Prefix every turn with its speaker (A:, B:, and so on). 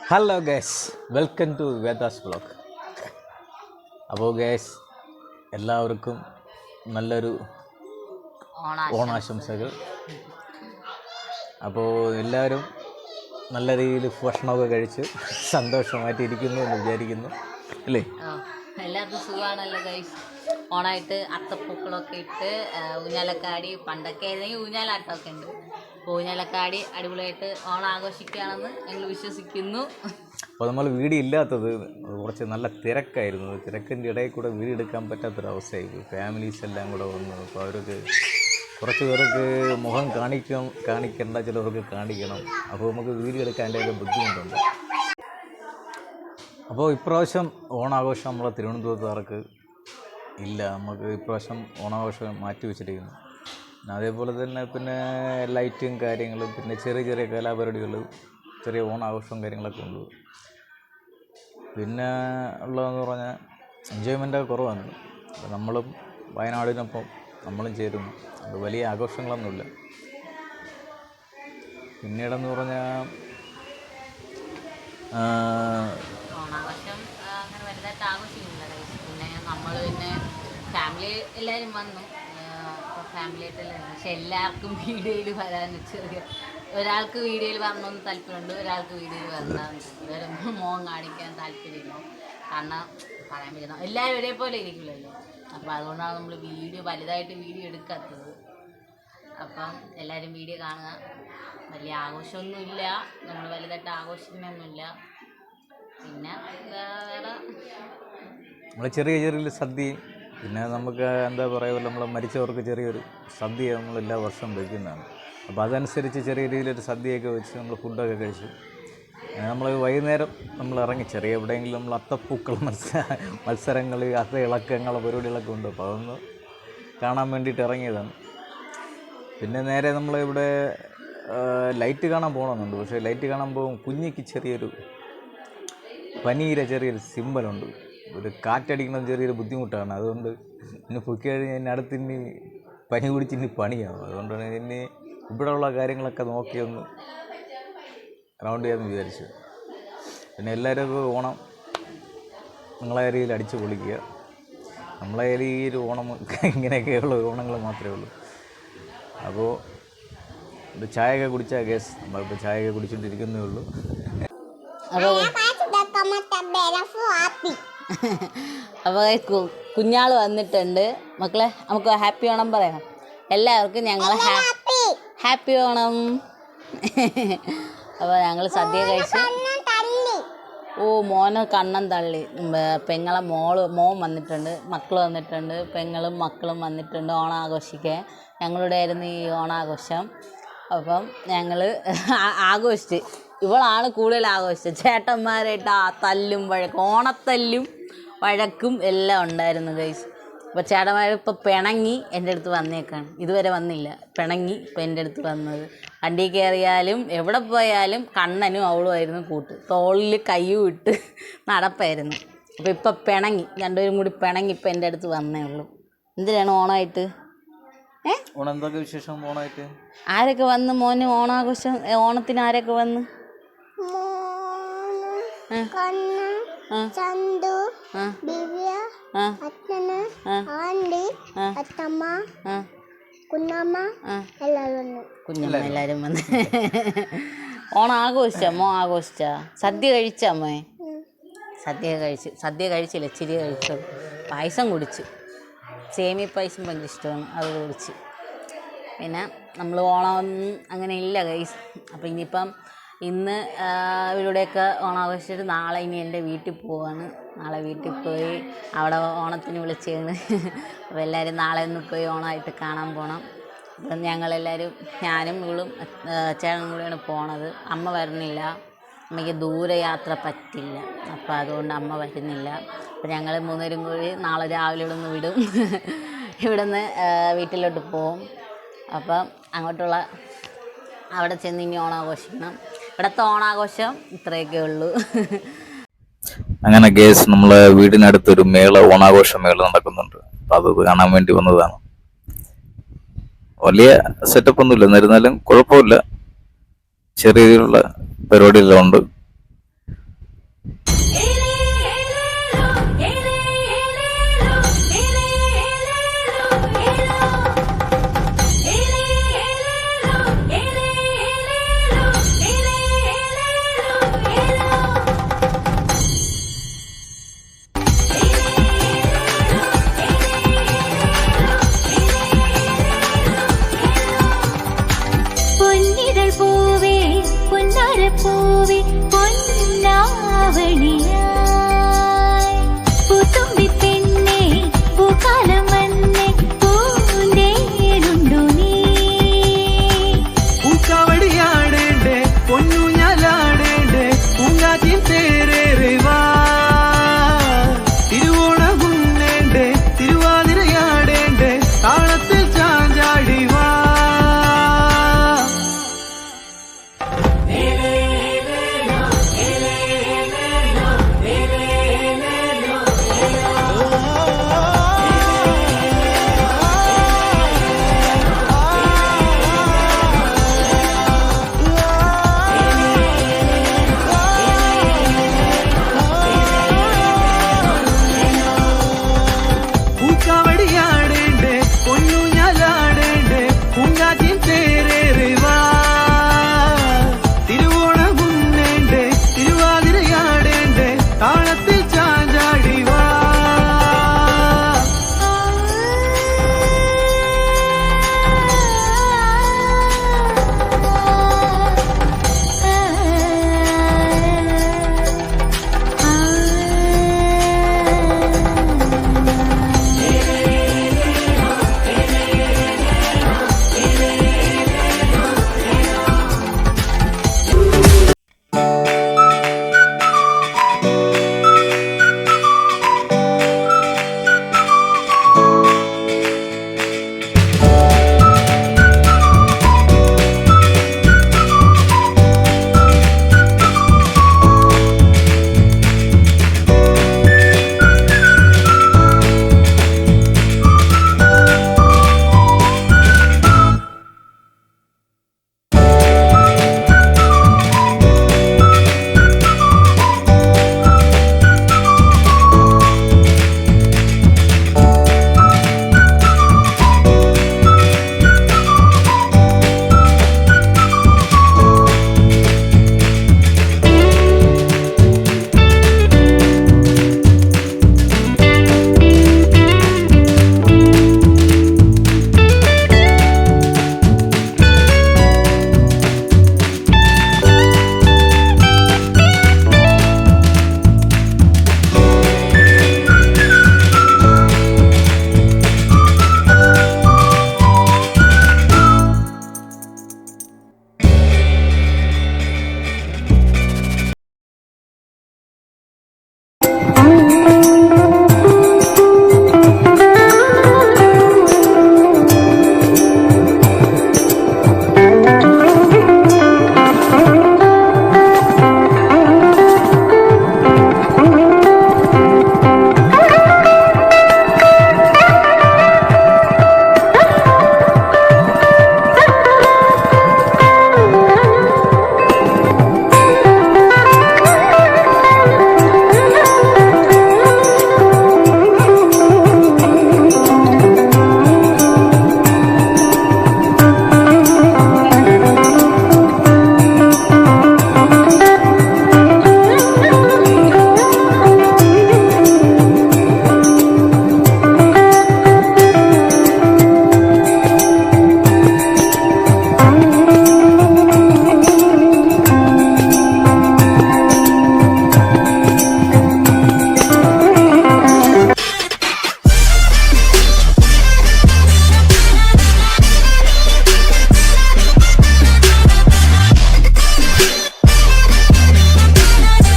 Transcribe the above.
A: Hello guys, welcome to Veda's vlog. അപ്പോൾ guys, എല്ലാവർക്കും നല്ലൊരു ഓണാശംസകൾ. അപ്പോൾ എല്ലാവരും നല്ല രീതിയിൽ ഭക്ഷണമൊക്കെ കഴിച്ച് സന്തോഷമായിട്ടിരിക്കുന്നു എന്ന് വിചാരിക്കുന്നു, അല്ലേ?
B: എല്ലാവർക്കും സുഖമാണല്ലോ ഗൈസ്. ഓണായിട്ട് അത്തപ്പൂക്കളൊക്കെ ഇട്ട് ഊഞ്ഞാലക്കാടി, പണ്ടൊക്കെ ആയിരുന്നെങ്കിൽ ഊഞ്ഞാലാട്ടമൊക്കെ ഉണ്ട്. ഊഞ്ഞാലക്കാടി അടിപൊളിയായിട്ട് ഓണം ആഘോഷിക്കുകയാണെന്ന് ഞങ്ങൾ വിശ്വസിക്കുന്നു.
A: അപ്പോൾ നമ്മൾ വീഡിയോ ഇല്ലാത്തത് കുറച്ച് നല്ല തിരക്കായിരുന്നു. തിരക്കിൻ്റെ ഇടയിൽ കൂടെ വീഡിയോ എടുക്കാൻ പറ്റാത്തൊരവസ്ഥയായി. ഫാമിലീസ് എല്ലാം കൂടെ വന്നു. അപ്പോൾ അവർക്ക് കുറച്ച് പേർക്ക് മുഖം കാണിക്കേണ്ട, ചിലവർക്ക് കാണിക്കണം. അപ്പോൾ നമുക്ക് വീഡിയോ എടുക്കാൻ അതിൻ്റെ ബുദ്ധിമുട്ടുണ്ട്. അപ്പോൾ ഇപ്രാവശ്യം ഓണാഘോഷം നമ്മളെ തിരുവനന്തപുരത്തുകാർക്ക് ഇല്ല. നമുക്ക് ഇപ്രാവശ്യം ഓണാഘോഷം മാറ്റി വെച്ചിരിക്കുന്നു. അതേപോലെ തന്നെ പിന്നെ ലൈറ്റും കാര്യങ്ങളും, പിന്നെ ചെറിയ ചെറിയ കലാപരിപാടികൾ, ചെറിയ ഓണാഘോഷവും കാര്യങ്ങളൊക്കെ ഉണ്ട്. പിന്നെ ഉള്ളതെന്ന് പറഞ്ഞാൽ എൻജോയ്മെൻറ്റൊക്കെ കുറവാണ്. നമ്മളും വയനാടിനൊപ്പം നമ്മളും ചേരുന്നു. അത് വലിയ ആഘോഷങ്ങളൊന്നുമില്ല. പിന്നീടെന്ന് പറഞ്ഞാൽ
B: ഓണാഘോഷം അങ്ങനെ വലുതായിട്ട് ആഘോഷിക്കുന്നില്ല. പിന്നെ നമ്മൾ പിന്നെ ഫാമിലി എല്ലാവരും വന്നു, ഫാമിലി ആയിട്ടല്ലേ. പക്ഷെ എല്ലാവർക്കും വീഡിയോയിൽ വരാൻ ചെറിയ ഒരാൾക്ക് വീഡിയോയിൽ വരണമെന്ന് താല്പര്യമുണ്ട്, ഒരാൾക്ക് വീഡിയോയിൽ വരണമെന്ന് മോൻ കാണിക്കാൻ താല്പര്യമില്ല. കാരണം പറയാൻ പറ്റുന്ന എല്ലാവരും ഒരേപോലെ ഇരിക്കില്ലല്ലോ. അപ്പോൾ അതുകൊണ്ടാണ് നമ്മൾ വലുതായിട്ട് വീഡിയോ എടുക്കാത്തത്. അപ്പം എല്ലാവരും വീഡിയോ കാണുക. വലിയ ആഘോഷമൊന്നുമില്ല, നമ്മൾ വലുതായിട്ട് ആഘോഷിക്കുന്നൊന്നുമില്ല. പിന്നെ വേറെ
A: നമ്മൾ ചെറിയ ചെറിയ സദ്യയും, പിന്നെ നമുക്ക് എന്താ പറയുക, നമ്മളെ മരിച്ചവർക്ക് ചെറിയൊരു സദ്യ നമ്മൾ എല്ലാ വർഷവും വയ്ക്കുന്നതാണ്. അപ്പോൾ അതനുസരിച്ച് ചെറിയ രീതിയിലൊരു സദ്യയൊക്കെ വെച്ച് നമ്മൾ ഫുഡൊക്കെ കഴിച്ചു. നമ്മൾ വൈകുന്നേരം നമ്മൾ ഇറങ്ങി ചെറിയ എവിടെയെങ്കിലും നമ്മൾ അത്തപ്പൂക്കൾ മത്സരങ്ങൾ, അത്ത ഇളക്കങ്ങൾ, പരിപാടികളൊക്കെ ഉണ്ട്. അപ്പോൾ അതൊന്ന് കാണാൻ വേണ്ടിയിട്ട് ഇറങ്ങിയതാണ്. പിന്നെ നേരെ നമ്മളിവിടെ ലൈറ്റ് കാണാൻ പോകണമെന്നുണ്ട്. പക്ഷേ ലൈറ്റ് കാണാൻ പോകും കുഞ്ഞിക്ക് ചെറിയൊരു ചെറിയൊരു സിമ്പലുണ്ട്. ഒരു കാറ്റടിക്കുന്നത് ചെറിയൊരു ബുദ്ധിമുട്ടാണ്. അതുകൊണ്ട് ഇനി പൊക്കി കഴിഞ്ഞാൽ ഇനി അടുത്തിനി പനി പിടിച്ച് ഇനി പണിയാവും. അതുകൊണ്ടാണ് ഇനി ഇവിടെയുള്ള കാര്യങ്ങളൊക്കെ നോക്കിയൊന്ന് റൗണ്ട് ചെയ്യാമെന്ന് വിചാരിച്ചു. പിന്നെ എല്ലാവരും ഓണം നിങ്ങളെ ഏരിയയിൽ അടിച്ചു പൊളിക്കുക. നമ്മളെ ഏരിയയിൽ ഓണം ഇങ്ങനെയൊക്കെയുള്ള ഓണങ്ങൾ മാത്രമേ ഉള്ളൂ. അപ്പോൾ ഒരു ചായയൊക്കെ കുടിച്ചാൽ കേസ്, നമ്മളിപ്പോൾ ചായയൊക്കെ കുടിച്ചിട്ടിരിക്കുന്നേ ഉള്ളൂ.
B: അപ്പോൾ കുഞ്ഞാൾ വന്നിട്ടുണ്ട്. മക്കളെ, നമുക്ക് ഹാപ്പി ഓണം പറയാം. എല്ലാവർക്കും ഞങ്ങൾ ഹാപ്പി ഓണം. അപ്പോൾ ഞങ്ങൾ സദ്യ കഴിച്ച് മോനെ കണ്ണൻ തള്ളി. പെങ്ങളെ മോൻ വന്നിട്ടുണ്ട്, മക്കൾ വന്നിട്ടുണ്ട്, പെങ്ങളും മക്കളും വന്നിട്ടുണ്ട് ഓണാഘോഷിക്കാൻ. ഞങ്ങളുടെ ആയിരുന്നു ഈ ഓണാഘോഷം. അപ്പം ഞങ്ങൾ ആഘോഷിച്ച്. ഇവളാണ് കൂടുതൽ ആഘോഷിച്ചത്. ചേട്ടന്മാരായിട്ട് തല്ലും വഴക്കും, ഓണത്തല്ലും വഴക്കും എല്ലാം ഉണ്ടായിരുന്നു ഗൈസ്. അപ്പോൾ ചേട്ടന്മാർ ഇപ്പോൾ പിണങ്ങി എൻ്റെ അടുത്ത് വന്നേക്കാണ്. ഇതുവരെ വന്നില്ല, പിണങ്ങി ഇപ്പോൾ എൻ്റെ അടുത്ത് വന്നത്. വണ്ടി കയറിയാലും എവിടെ പോയാലും കണ്ണനും അവളുമായിരുന്നു കൂട്ട്. തോളിൽ കയ്യും ഇട്ട് നടപ്പായിരുന്നു. അപ്പോൾ ഇപ്പം പിണങ്ങി, രണ്ടുപേരും കൂടി പിണങ്ങി ഇപ്പം എൻ്റെ അടുത്ത് വന്നേ ഉള്ളൂ. എന്തിനാണ് ഓണമായിട്ട്?
A: എന്തൊക്കെ വിശേഷം ഓണമായിട്ട്?
B: ആരൊക്കെ വന്ന് മോന് ഓണാഘോഷം? ഓണത്തിന് ആരൊക്കെ വന്ന്? കുഞ്ഞമ്മ എല്ലാരും വന്ന് ഓണം ആഘോഷിച്ച മോ ആഘോഷിച്ച? സദ്യ കഴിച്ച അമ്മേ? സദ്യ കഴിച്ചില്ല, ഇച്ചിരി കഴിച്ചു. പായസം കുടിച്ചു, സേമിയ പായസം ഭയങ്കര ഇഷ്ടമാണ്, അത് കുടിച്ച്. പിന്നെ നമ്മൾ ഓണമൊന്നും അങ്ങനെ ഇല്ല ഗൈസ്. അപ്പോൾ ഇനിയിപ്പം ഇന്ന് ഇവരുടെയൊക്കെ ഓണാഘോഷിച്ചിട്ട് നാളെ ഇനി എൻ്റെ വീട്ടിൽ പോവാണ്. നാളെ വീട്ടിൽ പോയി അവിടെ ഓണത്തിന് വിളിച്ചാണ്. അപ്പോൾ എല്ലാവരും നാളെ ഒന്ന് പോയി ഓണമായിട്ട് കാണാൻ പോകണം. അപ്പം ഞങ്ങളെല്ലാവരും, ഞാനും ഇവളും ചേട്ടനും കൂടിയാണ് പോണത്. അമ്മ വരുന്നില്ല, അമ്മയ്ക്ക് ദൂരയാത്ര പറ്റില്ല. അപ്പോൾ അതുകൊണ്ട് അമ്മ വരുന്നില്ല. അപ്പോൾ ഞങ്ങൾ മൂന്നുപേരും കൂടി നാളെ രാവിലെ ഇവിടെ നിന്ന് വിടും. ഇവിടെ നിന്ന് വീട്ടിലോട്ട് പോവും. അപ്പം അങ്ങോട്ടുള്ള അവിടെ ചെന്ന് ഇനി ഓണാഘോഷിക്കണം. ഇവിടുത്തെ ഓണാഘോഷം ഇത്രയൊക്കെ ഉള്ളൂ.
A: അങ്ങനെ ഗേസ്, നമ്മളെ വീടിനടുത്തൊരു ഓണാഘോഷ മേള നടക്കുന്നുണ്ട്. അപ്പം അത് കാണാൻ വേണ്ടി വന്നതാണ്. വലിയ സെറ്റപ്പ് ഒന്നുമില്ല, എന്നിരുന്നാലും കുഴപ്പമില്ല. ചെറിയ രീതിയിലുള്ള പരിപാടിയെല്ലാം ഉണ്ട്.